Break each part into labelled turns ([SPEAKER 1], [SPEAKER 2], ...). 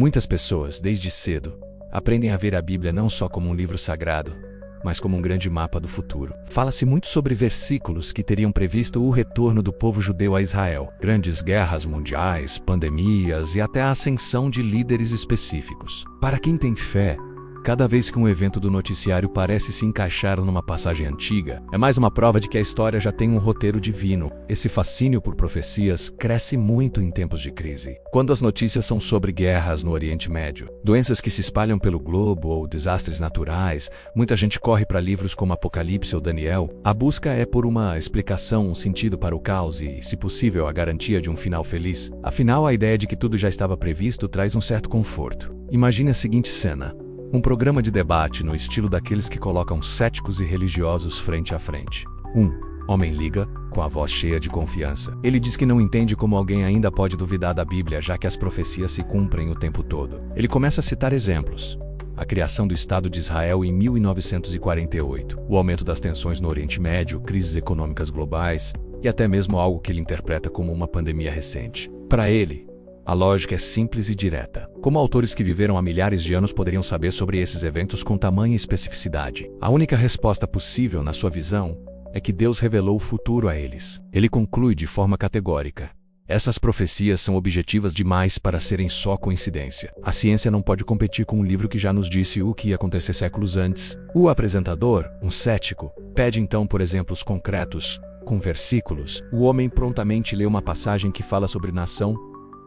[SPEAKER 1] Muitas pessoas, desde cedo, aprendem a ver a Bíblia não só como um livro sagrado, mas como um grande mapa do futuro. Fala-se muito sobre versículos que teriam previsto o retorno do povo judeu a Israel, grandes guerras mundiais, pandemias e até a ascensão de líderes específicos. Para quem tem fé, cada vez que um evento do noticiário parece se encaixar numa passagem antiga, é mais uma prova de que a história já tem um roteiro divino. Esse fascínio por profecias cresce muito em tempos de crise. Quando as notícias são sobre guerras no Oriente Médio, doenças que se espalham pelo globo ou desastres naturais, muita gente corre para livros como Apocalipse ou Daniel. A busca é por uma explicação, um sentido para o caos e, se possível, a garantia de um final feliz. Afinal, a ideia de que tudo já estava previsto traz um certo conforto. Imagine a seguinte cena. Um programa de debate no estilo daqueles que colocam céticos e religiosos frente a frente. Um homem liga, com a voz cheia de confiança. Ele diz que não entende como alguém ainda pode duvidar da Bíblia, já que as profecias se cumprem o tempo todo. Ele começa a citar exemplos. A criação do Estado de Israel em 1948, o aumento das tensões no Oriente Médio, crises econômicas globais e até mesmo algo que ele interpreta como uma pandemia recente. Para ele, a lógica é simples e direta. Como autores que viveram há milhares de anos poderiam saber sobre esses eventos com tamanha especificidade? A única resposta possível, na sua visão, é que Deus revelou o futuro a eles. Ele conclui de forma categórica: essas profecias são objetivas demais para serem só coincidência. A ciência não pode competir com um livro que já nos disse o que ia acontecer séculos antes. O apresentador, um cético, pede então por exemplos concretos, com versículos. O homem prontamente lê uma passagem que fala sobre nação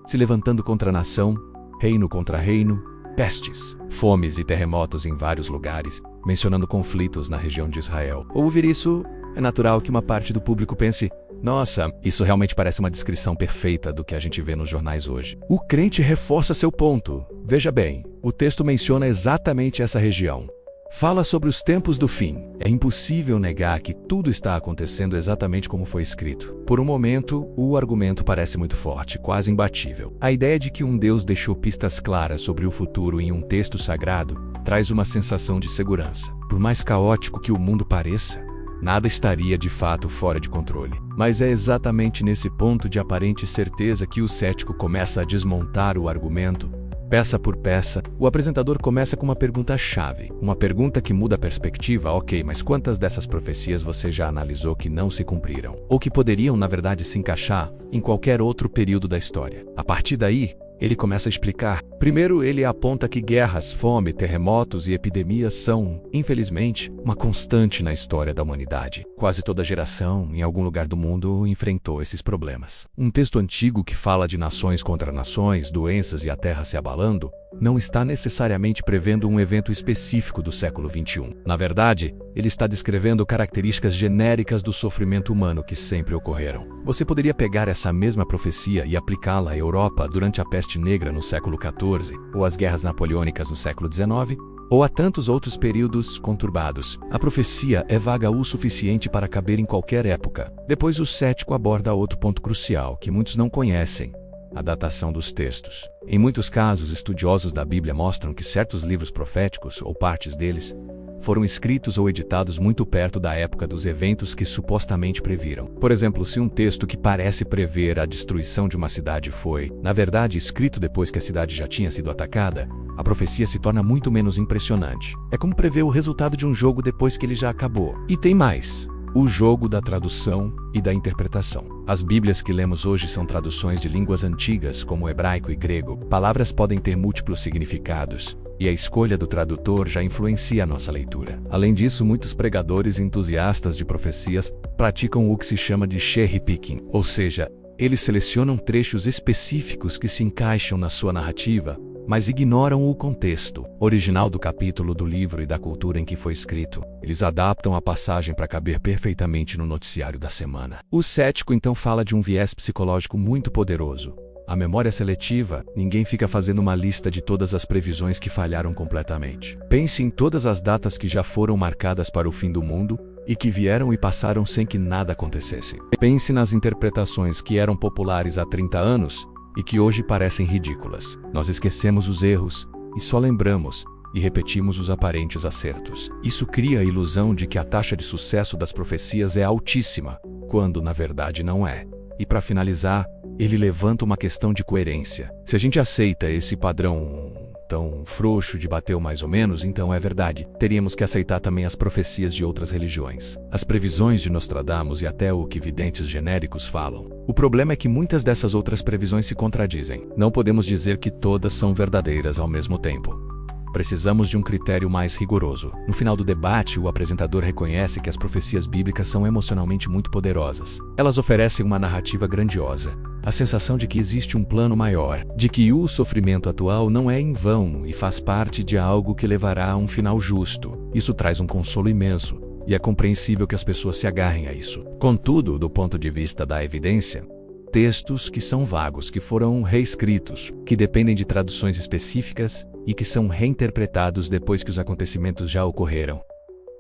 [SPEAKER 1] se levantando contra nação, reino contra reino, pestes, fomes e terremotos em vários lugares, mencionando conflitos na região de Israel. Ao ouvir isso, é natural que uma parte do público pense: nossa, isso realmente parece uma descrição perfeita do que a gente vê nos jornais hoje. O crente reforça seu ponto. Veja bem, o texto menciona exatamente essa região. Fala sobre os tempos do fim. É impossível negar que tudo está acontecendo exatamente como foi escrito. Por um momento, o argumento parece muito forte, quase imbatível. A ideia de que um Deus deixou pistas claras sobre o futuro em um texto sagrado traz uma sensação de segurança. Por mais caótico que o mundo pareça, nada estaria de fato fora de controle. Mas é exatamente nesse ponto de aparente certeza que o cético começa a desmontar o argumento. Peça por peça, o apresentador começa com uma pergunta-chave. Uma pergunta que muda a perspectiva. Ok, mas quantas dessas profecias você já analisou que não se cumpriram? Ou que poderiam, na verdade, se encaixar em qualquer outro período da história? A partir daí, ele começa a explicar. Primeiro, ele aponta que guerras, fome, terremotos e epidemias são, infelizmente, uma constante na história da humanidade. Quase toda geração, em algum lugar do mundo, enfrentou esses problemas. Um texto antigo que fala de nações contra nações, doenças e a terra se abalando, não está necessariamente prevendo um evento específico do século XXI. Na verdade, ele está descrevendo características genéricas do sofrimento humano que sempre ocorreram. Você poderia pegar essa mesma profecia e aplicá-la à Europa durante a peste negra no século XIV, ou as guerras napoleônicas no século XIX, ou a tantos outros períodos conturbados. A profecia é vaga o suficiente para caber em qualquer época. Depois o cético aborda outro ponto crucial que muitos não conhecem: a datação dos textos. Em muitos casos, estudiosos da Bíblia mostram que certos livros proféticos, ou partes deles, foram escritos ou editados muito perto da época dos eventos que supostamente previram. Por exemplo, se um texto que parece prever a destruição de uma cidade foi, na verdade, escrito depois que a cidade já tinha sido atacada, a profecia se torna muito menos impressionante. É como prever o resultado de um jogo depois que ele já acabou. E tem mais: o jogo da tradução e da interpretação. As Bíblias que lemos hoje são traduções de línguas antigas, como hebraico e grego. Palavras podem ter múltiplos significados, e a escolha do tradutor já influencia a nossa leitura. Além disso, muitos pregadores entusiastas de profecias praticam o que se chama de cherry picking, ou seja, eles selecionam trechos específicos que se encaixam na sua narrativa, mas ignoram o contexto original do capítulo do livro e da cultura em que foi escrito. Eles adaptam a passagem para caber perfeitamente no noticiário da semana. O cético então fala de um viés psicológico muito poderoso: a memória seletiva. Ninguém fica fazendo uma lista de todas as previsões que falharam completamente. Pense em todas as datas que já foram marcadas para o fim do mundo e que vieram e passaram sem que nada acontecesse. Pense nas interpretações que eram populares há 30 anos e que hoje parecem ridículas. Nós esquecemos os erros e só lembramos e repetimos os aparentes acertos. Isso cria a ilusão de que a taxa de sucesso das profecias é altíssima, quando na verdade não é. E para finalizar, ele levanta uma questão de coerência. Se a gente aceita esse padrão tão frouxo de bateu mais ou menos, então é verdade. Teríamos que aceitar também as profecias de outras religiões, as previsões de Nostradamus e até o que videntes genéricos falam. O problema é que muitas dessas outras previsões se contradizem. Não podemos dizer que todas são verdadeiras ao mesmo tempo. Precisamos de um critério mais rigoroso. No final do debate, o apresentador reconhece que as profecias bíblicas são emocionalmente muito poderosas. Elas oferecem uma narrativa grandiosa, a sensação de que existe um plano maior, de que o sofrimento atual não é em vão e faz parte de algo que levará a um final justo. Isso traz um consolo imenso, e é compreensível que as pessoas se agarrem a isso. Contudo, do ponto de vista da evidência, textos que são vagos, que foram reescritos, que dependem de traduções específicas e que são reinterpretados depois que os acontecimentos já ocorreram,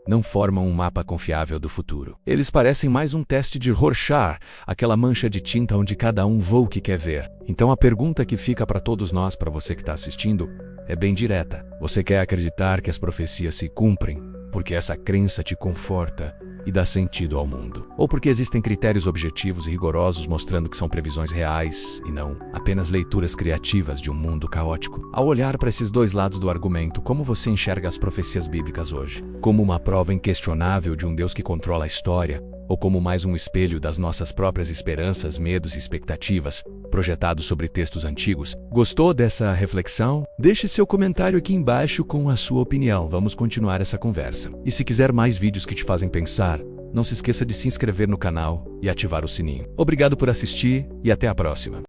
[SPEAKER 1] não formam um mapa confiável do futuro. Eles parecem mais um teste de Rorschach, aquela mancha de tinta onde cada um vê o que quer ver. Então a pergunta que fica para todos nós, para você que está assistindo, é bem direta. Você quer acreditar que as profecias se cumprem porque essa crença te conforta e dá sentido ao mundo? Ou porque existem critérios objetivos e rigorosos mostrando que são previsões reais e não apenas leituras criativas de um mundo caótico? Ao olhar para esses dois lados do argumento, como você enxerga as profecias bíblicas hoje? Como uma prova inquestionável de um Deus que controla a história? Ou como mais um espelho das nossas próprias esperanças, medos e expectativas, projetados sobre textos antigos? Gostou dessa reflexão? Deixe seu comentário aqui embaixo com a sua opinião. Vamos continuar essa conversa. E se quiser mais vídeos que te fazem pensar, não se esqueça de se inscrever no canal e ativar o sininho. Obrigado por assistir e até a próxima.